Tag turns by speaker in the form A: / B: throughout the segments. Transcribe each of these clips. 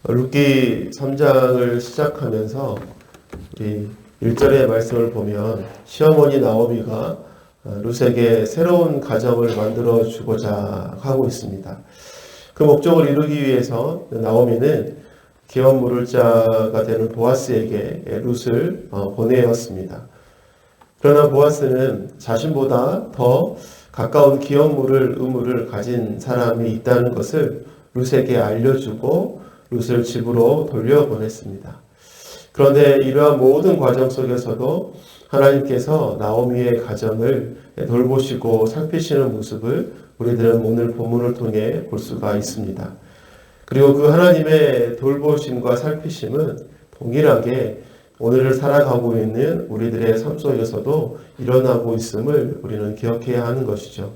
A: 룻기 3장을 시작하면서 우리 1절의 말씀을 보면 시어머니 나오미가 룻에게 새로운 가정을 만들어 주고자 하고 있습니다. 그 목적을 이루기 위해서 나오미는 기업 물을 자가 되는 보아스에게 룻을 보내었습니다. 그러나 보아스는 자신보다 더 가까운 기업 물을 의무를 가진 사람이 있다는 것을 룻에게 알려주고 룻을 집으로 돌려보냈습니다. 그런데 이러한 모든 과정 속에서도 하나님께서 나오미의 가정을 돌보시고 살피시는 모습을 우리들은 오늘 본문을 통해 볼 수가 있습니다. 그리고 그 하나님의 돌보심과 살피심은 동일하게 오늘을 살아가고 있는 우리들의 삶 속에서도 일어나고 있음을 우리는 기억해야 하는 것이죠.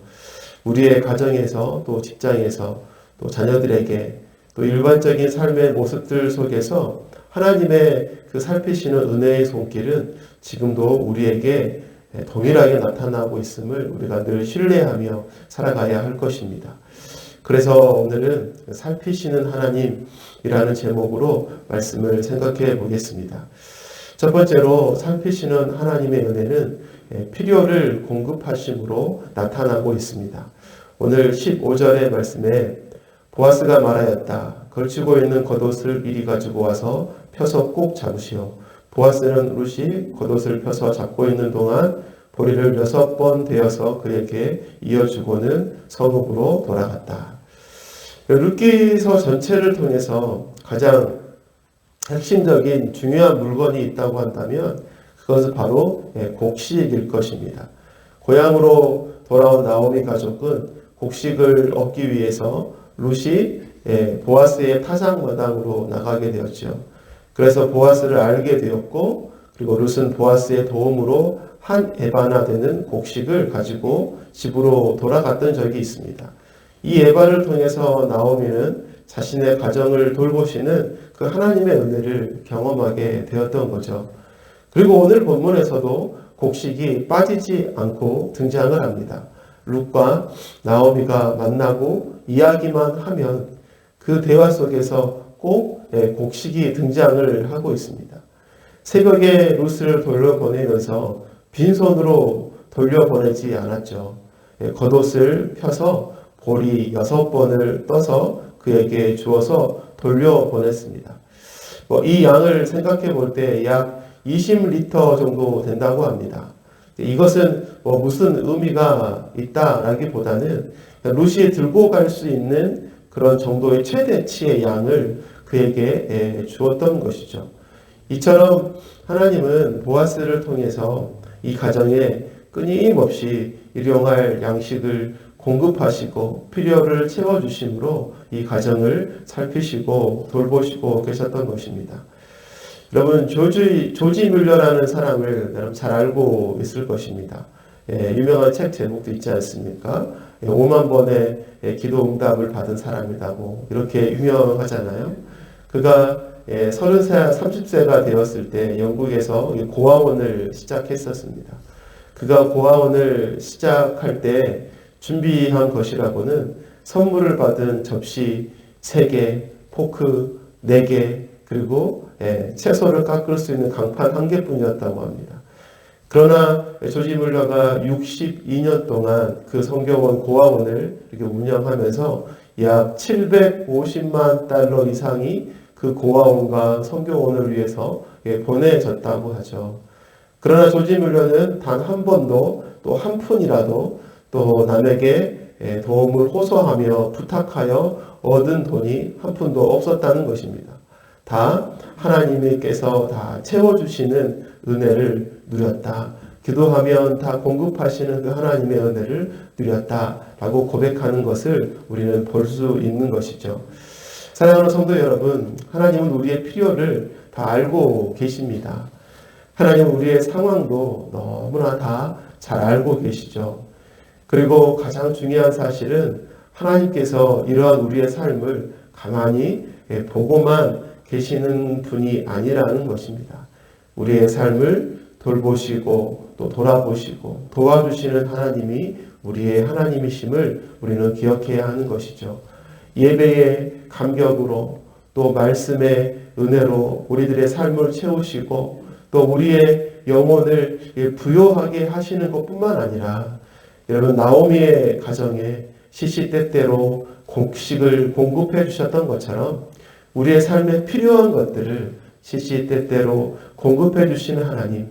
A: 우리의 가정에서 또 직장에서 또 자녀들에게 또 일반적인 삶의 모습들 속에서 하나님의 그 살피시는 은혜의 손길은 지금도 우리에게 동일하게 나타나고 있음을 우리가 늘 신뢰하며 살아가야 할 것입니다. 그래서 오늘은 살피시는 하나님이라는 제목으로 말씀을 생각해 보겠습니다. 첫 번째로 살피시는 하나님의 은혜는 필요를 공급하심으로 나타나고 있습니다. 오늘 15절의 말씀에 보아스가 말하였다. 걸치고 있는 겉옷을 이리 가지고 와서 펴서 꼭 잡으시오. 보아스는 룻이 겉옷을 펴서 잡고 있는 동안 보리를 6번 되어서 그에게 이어주고는 성읍으로 돌아갔다. 룻기서 전체를 통해서 가장 핵심적인 중요한 물건이 있다고 한다면 그것은 바로 곡식일 것입니다. 고향으로 돌아온 나오미 가족은 곡식을 얻기 위해서 룻이 보아스의 타작마당으로 나가게 되었죠. 그래서 보아스를 알게 되었고 그리고 룻은 보아스의 도움으로 한 에바나 되는 곡식을 가지고 집으로 돌아갔던 적이 있습니다. 이 에바를 통해서 나오미는 자신의 가정을 돌보시는 그 하나님의 은혜를 경험하게 되었던 거죠. 그리고 오늘 본문에서도 곡식이 빠지지 않고 등장을 합니다. 룻과 나오미가 만나고 이야기만 하면 그 대화 속에서 꼭 곡식이 등장을 하고 있습니다. 새벽에 룻을 돌려보내면서 빈손으로 돌려보내지 않았죠. 겉옷을 펴서 보리 6번을 떠서 그에게 주어서 돌려보냈습니다. 이 양을 생각해 볼 때 약 20리터 정도 된다고 합니다. 이것은 무슨 의미가 있다라기보다는 룻이 들고 갈 수 있는 그런 정도의 최대치의 양을 그에게 주었던 것이죠. 이처럼 하나님은 보아스를 통해서 이 가정에 끊임없이 일용할 양식을 공급하시고 필요를 채워주심으로 이 가정을 살피시고 돌보시고 계셨던 것입니다. 여러분 조지 뮬러라는 사람을 여러분 잘 알고 있을 것입니다. 유명한 책 제목도 있지 않습니까? 5만 번의 기도 응답을 받은 사람이라고 이렇게 유명하잖아요. 그가 30세가 되었을 때 영국에서 고아원을 시작했었습니다. 그가 고아원을 시작할 때 준비한 것이라고는 선물을 받은 접시 3개, 포크 4개, 그리고 채소를 깎을 수 있는 강판 1개뿐이었다고 합니다. 그러나 조지 뮬러가 62년 동안 그 성경원 고아원을 이렇게 운영하면서 약 750만 달러 이상이 그 고아원과 성경원을 위해서 보내졌다고 하죠. 그러나 조지 뮬러는 단 한 번도 또 한 푼이라도 또 남에게 도움을 호소하며 부탁하여 얻은 돈이 한 푼도 없었다는 것입니다. 다 하나님께서 다 채워주시는 은혜를 누렸다. 기도하면 다 공급하시는 그 하나님의 은혜를 누렸다라고 고백하는 것을 우리는 볼 수 있는 것이죠. 사랑하는 성도 여러분, 하나님은 우리의 필요를 다 알고 계십니다. 하나님은 우리의 상황도 너무나 다 잘 알고 계시죠. 그리고 가장 중요한 사실은 하나님께서 이러한 우리의 삶을 가만히 보고만 계시는 분이 아니라는 것입니다. 우리의 삶을 돌보시고 또 돌아보시고 도와주시는 하나님이 우리의 하나님이심을 우리는 기억해야 하는 것이죠. 예배의 감격으로 또 말씀의 은혜로 우리들의 삶을 채우시고 또 우리의 영혼을 부요하게 하시는 것뿐만 아니라 여러분 나오미의 가정에 시시때때로 곡식을 공급해 주셨던 것처럼 우리의 삶에 필요한 것들을 시시때때로 공급해 주시는 하나님,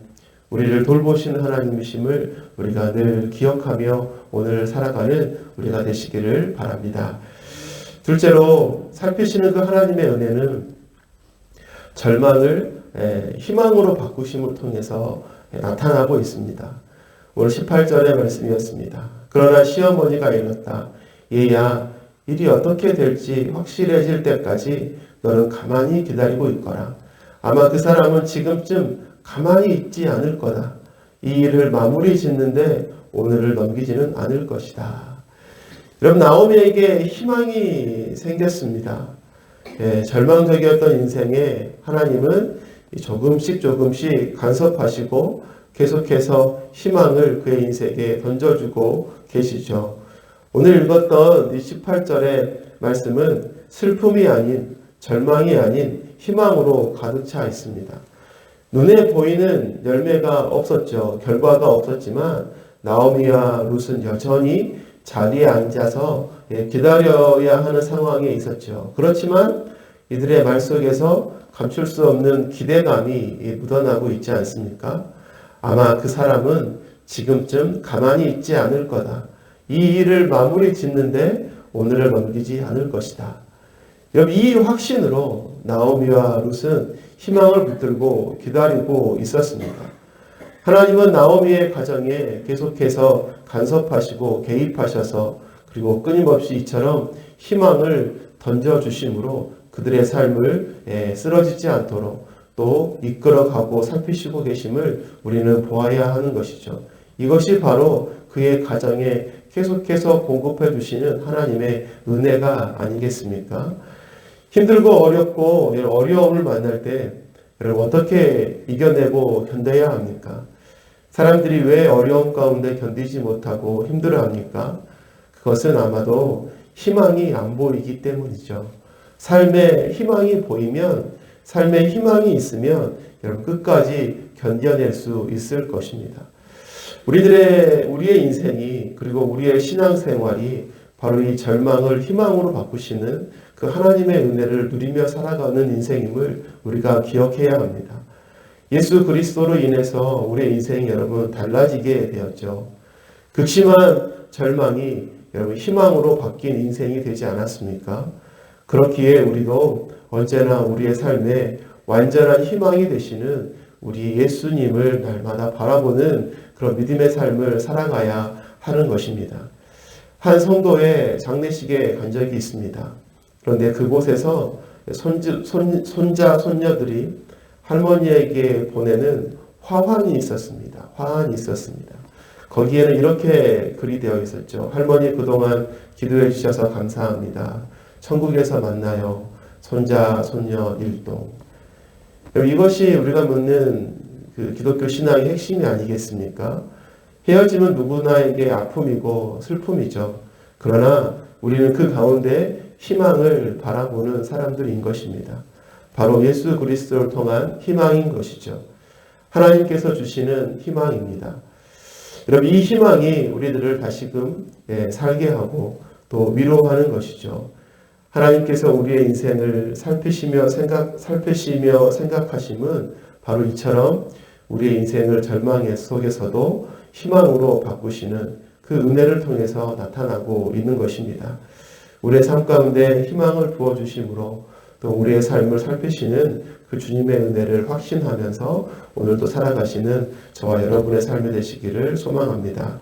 A: 우리를 돌보시는 하나님이심을 우리가 늘 기억하며 오늘 살아가는 우리가 되시기를 바랍니다. 둘째로 살피시는 그 하나님의 은혜는 절망을 희망으로 바꾸심을 통해서 나타나고 있습니다. 오늘 18절의 말씀이었습니다. 그러나 시어머니가 일렀다. 얘야, 일이 어떻게 될지 확실해질 때까지 너는 가만히 기다리고 있거라. 아마 그 사람은 지금쯤 가만히 있지 않을 거다. 이 일을 마무리 짓는데 오늘을 넘기지는 않을 것이다. 여러분, 나오미에게 희망이 생겼습니다. 절망적이었던 인생에 하나님은 조금씩 간섭하시고 계속해서 희망을 그의 인생에 던져주고 계시죠. 오늘 읽었던 이 18절의 말씀은 슬픔이 아닌, 절망이 아닌 희망으로 가득 차 있습니다. 눈에 보이는 열매가 없었죠. 결과가 없었지만 나오미와 룻은 여전히 자리에 앉아서 기다려야 하는 상황에 있었죠. 그렇지만 이들의 말 속에서 감출 수 없는 기대감이 묻어나고 있지 않습니까? 아마 그 사람은 지금쯤 가만히 있지 않을 거다. 이 일을 마무리 짓는데 오늘을 넘기지 않을 것이다. 이 확신으로 나오미와 룻은 희망을 붙들고 기다리고 있었습니다. 하나님은 나오미의 가정에 계속해서 간섭하시고 개입하셔서 그리고 끊임없이 이처럼 희망을 던져주심으로 그들의 삶을 쓰러지지 않도록 또 이끌어가고 살피시고 계심을 우리는 보아야 하는 것이죠. 이것이 바로 그의 가정에 계속해서 공급해 주시는 하나님의 은혜가 아니겠습니까? 힘들고 어렵고 어려움을 만날 때 여러분 어떻게 이겨내고 견뎌야 합니까? 사람들이 왜 어려움 가운데 견디지 못하고 힘들어합니까? 그것은 아마도 희망이 안 보이기 때문이죠. 삶에 희망이 보이면, 삶에 희망이 있으면 여러분 끝까지 견뎌낼 수 있을 것입니다. 우리의 인생이 그리고 우리의 신앙생활이 바로 이 절망을 희망으로 바꾸시는 그 하나님의 은혜를 누리며 살아가는 인생임을 우리가 기억해야 합니다. 예수 그리스도로 인해서 우리의 인생이 여러분 달라지게 되었죠. 극심한 절망이 여러분 희망으로 바뀐 인생이 되지 않았습니까? 그렇기에 우리도 언제나 우리의 삶에 완전한 희망이 되시는 우리 예수님을 날마다 바라보는 그런 믿음의 삶을 살아가야 하는 것입니다. 한 성도의 장례식에 간 적이 있습니다. 그런데 그곳에서 손자, 손녀들이 할머니에게 보내는 화환이 있었습니다. 화환이 있었습니다. 거기에는 이렇게 글이 되어 있었죠. 할머니 그동안 기도해 주셔서 감사합니다. 천국에서 만나요. 손자, 손녀 일동. 이것이 우리가 묻는 그 기독교 신앙의 핵심이 아니겠습니까? 헤어짐은 누구나에게 아픔이고 슬픔이죠. 그러나 우리는 그 가운데 희망을 바라보는 사람들인 것입니다. 바로 예수 그리스도를 통한 희망인 것이죠. 하나님께서 주시는 희망입니다. 여러분 이 희망이 우리들을 다시금 살게 하고 또 위로하는 것이죠. 하나님께서 우리의 인생을 살피시며 생각하심은 바로 이처럼 우리의 인생을 절망의 속에서도 희망으로 바꾸시는 그 은혜를 통해서 나타나고 있는 것입니다. 우리의 삶 가운데 희망을 부어주심으로 또 우리의 삶을 살피시는 그 주님의 은혜를 확신하면서 오늘도 살아가시는 저와 여러분의 삶이 되시기를 소망합니다.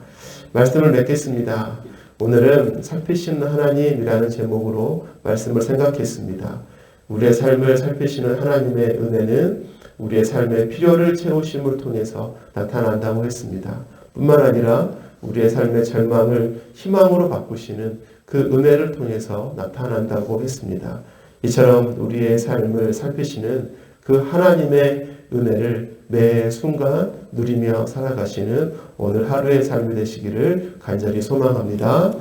A: 말씀을 맺겠습니다. 오늘은 살피시는 하나님이라는 제목으로 말씀을 생각했습니다. 우리의 삶을 살피시는 하나님의 은혜는 우리의 삶의 필요를 채우심을 통해서 나타난다고 했습니다. 뿐만 아니라 우리의 삶의 절망을 희망으로 바꾸시는 그 은혜를 통해서 나타난다고 했습니다. 이처럼 우리의 삶을 살피시는 그 하나님의 은혜를 매 순간 누리며 살아가시는 오늘 하루의 삶이 되시기를 간절히 소망합니다.